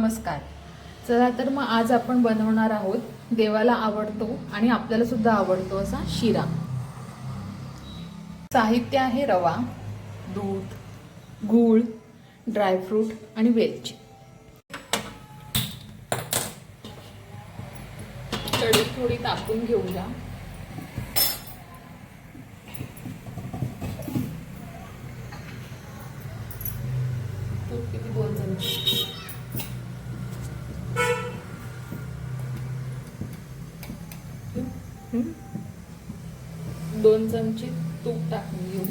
नमस्कार. चला तर मग आज आपण बनवणार आहोत देवाला आवडतो आणि आपल्याला सुद्धा आवडतो असा शिरा. साहित्य आहे रवा, दूध, गूळ, ड्रायफ्रूट आणि वेलची. कढई थोडी तापून घेऊया. तूप किती 2 चमचे. दोन चमचे तूप टाकून घेऊ.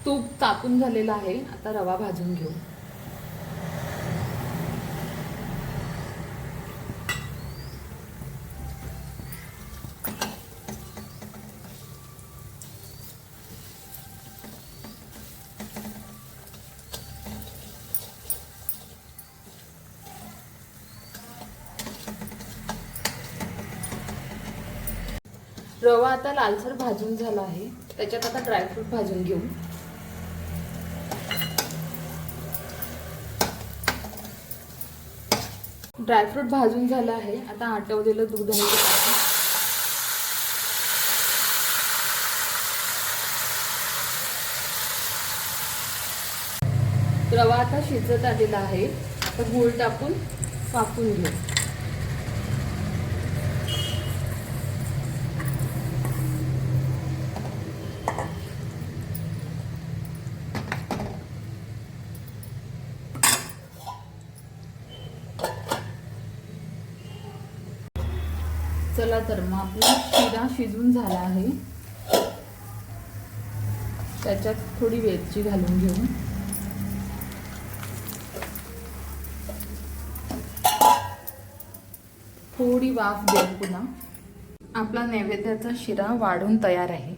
तूप तापून झालेलं आहे. आता रवा भाजून घेऊ. रवा आता लालसर भाजून झाला आहे. त्याच्यात आता ड्रायफ्रूट भाजून घेऊ. ड्रायफ्रूट भाजून झालं आहे. आता आटवलेलं दूध आहे ते टाकू. रवा आता शिजत आलेला आहे. आता गूळ टाकून वाफवून घेऊ. चला तर मग आपला शिरा शिजून झाला आहे. त्याच्यात थोडी वेलची घालून घेऊ. थोडी वाफ देऊ पुन्हा. आपला नैवेद्याचा शिरा वाढून तयार आहे.